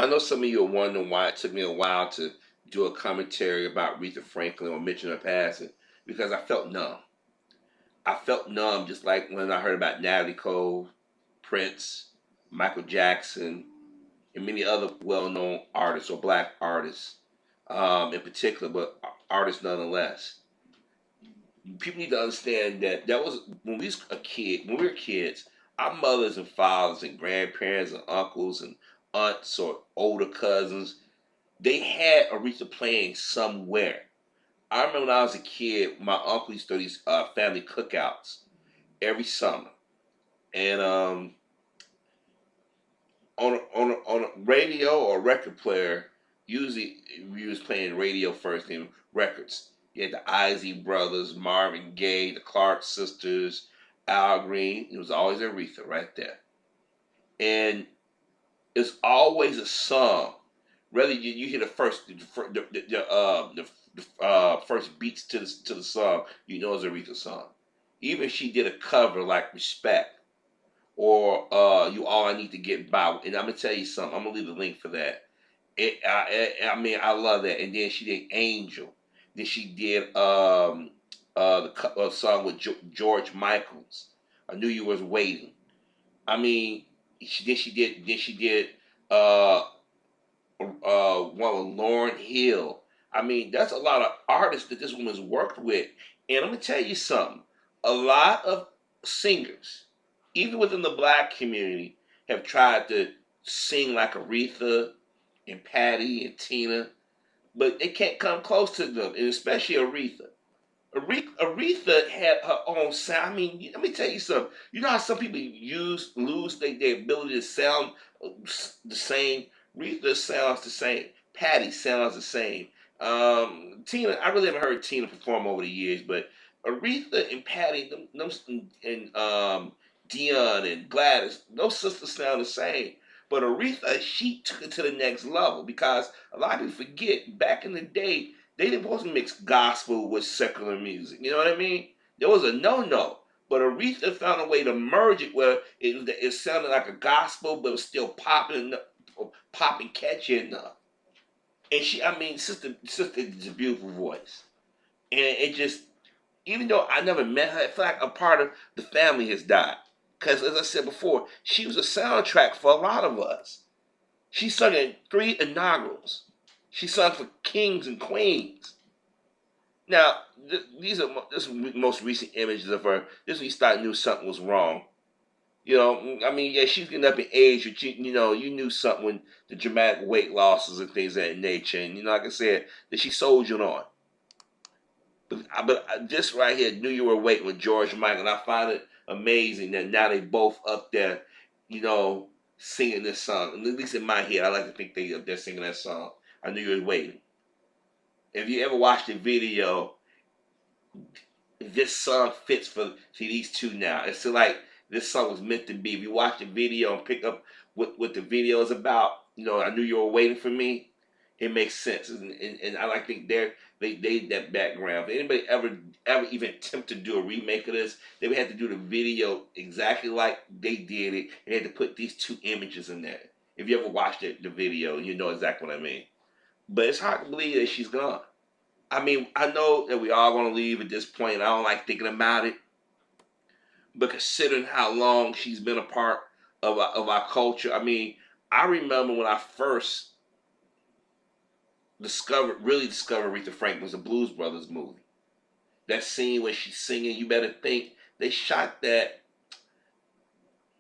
I know some of you are wondering why it took me a while to do a commentary about Aretha Franklin or mention her passing because I felt numb. I felt numb just like when I heard about Natalie Cole, Prince, Michael Jackson, and many other well-known artists or black artists in particular, but artists nonetheless. People need to understand that that was when we was a kid, when we were kids, our mothers and fathers and grandparents and uncles and aunts or older cousins, they had Aretha playing somewhere. I remember when I was a kid, my uncle used to do these family cookouts every summer, and on a radio or record player, usually we was playing radio first, then records. You had the Isley Brothers, Marvin Gaye, the Clark Sisters, Al Green. It was always Aretha right there, and it's always a song. Whether you hear the first first beats to the song, you know it's Aretha song. Even if she did a cover like Respect or You All I Need to Get By, and I'm gonna tell you something. I'm gonna leave the link for that. I mean, I love that. And then she did Angel. Then she did the song with George Michaels. I Knew You Was Waiting. I mean, she did uh, one with Lauren Hill. I mean, that's a lot of artists that this woman's worked with. And I'm gonna tell you something. A lot of singers, even within the black community, have tried to sing like Aretha and Patty and Tina, but they can't come close to them, and especially Aretha. Aretha had her own sound. I mean, let me tell you something. You know how some people lose their ability to sound the same. Aretha sounds the same. Patty sounds the same. Tina, I really haven't heard Tina perform over the years, but Aretha and Patty, and Dion and Gladys, those sisters sound the same. But Aretha, she took it to the next level because a lot of people forget back in the day they didn't supposed to mix gospel with secular music. You know what I mean? There was a no. But Aretha found a way to merge it where it sounded like a gospel, but it was still popping catchy enough. And I mean, sister is a beautiful voice, and it just, even though I never met her, I feel like a part of the family has died. Because as I said before, she was a soundtrack for a lot of us. She sung in 3 inaugurals. She sung for kings and queens. Now, this most recent images of her. This when you start knew something was wrong. You know, I mean, yeah, she's getting up in age, but you knew something when the dramatic weight losses and things of that nature. And like I said, that she soldiered on. But this right here, Knew You Were Waiting with George Michael. And I find it amazing that now they both up there, singing this song. And at least in my head, I like to think they up there singing that song. I Knew You Were Waiting. If you ever watched the video, this song fits for these two now. It's like this song was meant to be. If you watch the video and pick up what the video is about, I Knew You Were Waiting for Me. It makes sense, and I like think they that background. If anybody ever even attempt to do a remake of this, they would have to do the video exactly like they did it, and they had to put these two images in there. If you ever watched the video, you know exactly what I mean. But it's hard to believe that she's gone. I mean, I know that we all going to leave at this point. And I don't like thinking about it, but considering how long she's been a part of our culture, I mean, I remember when I first really discovered Aretha Franklin was a Blues Brothers movie. That scene when she's singing, you better think they shot that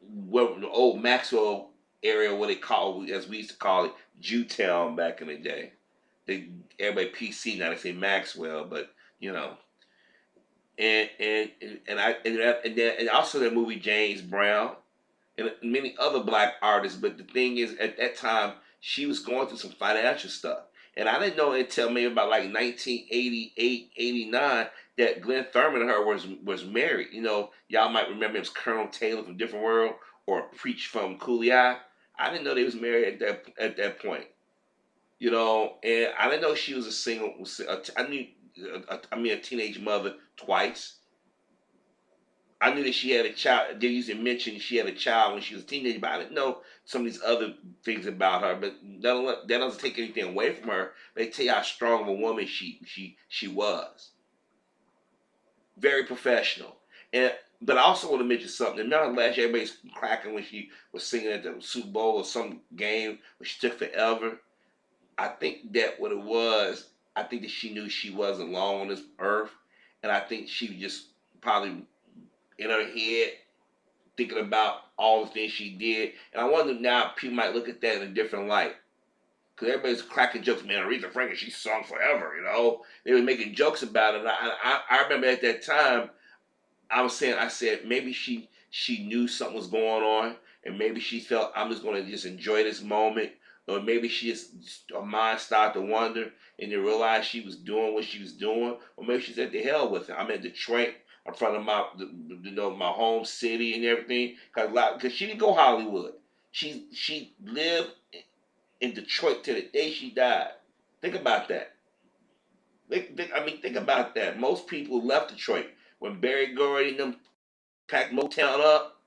the old Maxwell area, what they call, as we used to call it, Jewtown back in the day. Everybody PC now, they say Maxwell, but you know. And also that movie James Brown and many other black artists. But the thing is, at that time, she was going through some financial stuff. And I didn't know until maybe about like 1988, 89 that Glenn Thurman and her was married. Y'all might remember it was Colonel Taylor from Different World or Preach from Cooley. I didn't know they was married at that point. And I didn't know she was a single. I mean, a teenage mother twice. I knew that she had a child. They used to mention she had a child when she was a teenager, but I didn't know some of these other things about her. But that doesn't take anything away from her. They tell you how strong of a woman she was. Very professional. And but I also want to mention something. Remember last year everybody's cracking when she was singing at the Super Bowl or some game when she took forever. I think that what it was, I think that she knew she wasn't alone on this earth, and I think she just probably in her head thinking about all the things she did. And I wonder now people might look at that in a different light. Because everybody's cracking jokes, man. Aretha Franklin, she sung forever, you know. They were making jokes about it. And I remember at that time, I said maybe she knew something was going on, and maybe she felt I'm just going to just enjoy this moment, or maybe she just her mind started to wander and then realized she was doing what she was doing, or maybe she said, "The hell with it." I'm in Detroit, in front of my home city and everything, because she didn't go Hollywood. She lived in Detroit till the day she died. Think about that. Think about that. Most people left Detroit when Barry Gordy and them packed Motown up.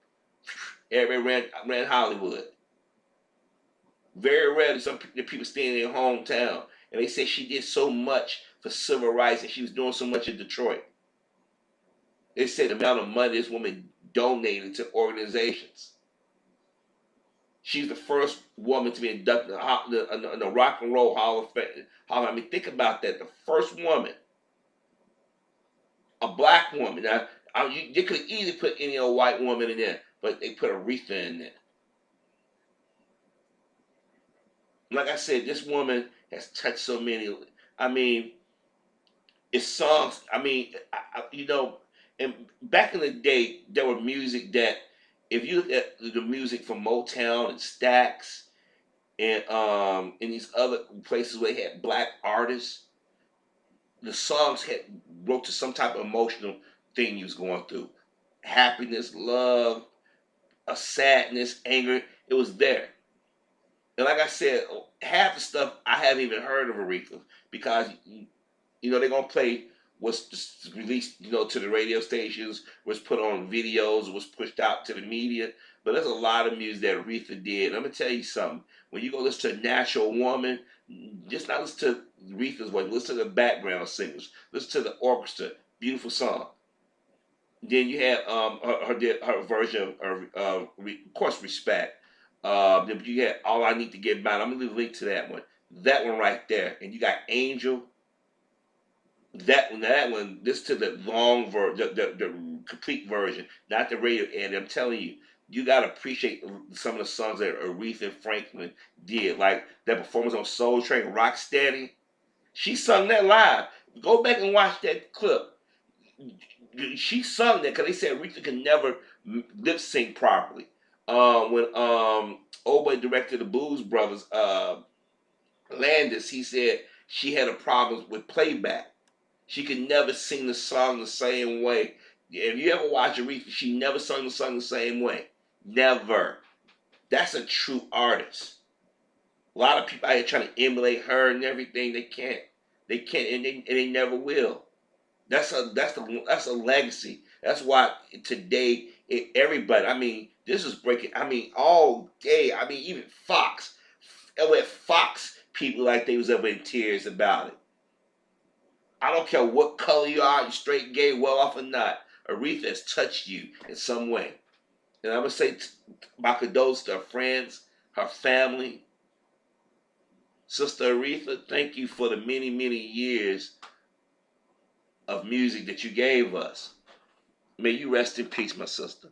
Everybody ran Hollywood. Very rare some people staying in their hometown. And they said she did so much for civil rights and she was doing so much in Detroit. They said the amount of money this woman donated to organizations. She's the first woman to be inducted in the Rock and Roll Hall of Fame. I mean, think about that. The first woman, a black woman. Now, they could have easily put any old white woman in there, but they put Aretha in there. Like I said, this woman has touched so many. I mean, it's songs. I mean, and back in the day, there were music that, if you look at the music from Motown and Stax and in these other places where they had black artists, the songs had wrote to some type of emotional thing you was going through, happiness, love, a sadness, anger. It was there. And like I said, half the stuff I haven't even heard of Aretha because they're gonna play what's released to the radio stations, was put on videos, was pushed out to the media. But there's a lot of music that Aretha did. And I'm gonna tell you something. When you go listen to Natural Woman, just not listen to Aretha's voice, listen to the background singers, listen to the orchestra. Beautiful song. Then you have her version of course, Respect. Then you had All I Need to Get By. I'm gonna leave a link to that one. That one right there, and you got Angel. That one. This to the long version, the complete version, not the radio edit. I'm telling you, you gotta appreciate some of the songs that Aretha Franklin did, like that performance on Soul Train, Rocksteady. She sung that live. Go back and watch that clip. She sung that because they said Aretha could never lip sync properly. When old boy directed the Blues Brothers, Landis, he said she had a problem with playback. She could never sing the song the same way. If you ever watch Aretha, she never sung the song the same way. Never. That's a true artist. A lot of people out here trying to emulate her and everything. They can't. They can't, and they never will. That's a legacy. That's why today everybody. I mean, this is breaking. I mean, all day. I mean, even Fox. At Fox, people like they was ever in tears about it. I don't care what color you are, you straight, gay, well off or not. Aretha has touched you in some way. And I'm gonna say my condolences to her friends, her family. Sister Aretha, thank you for the many, many years of music that you gave us. May you rest in peace, my sister.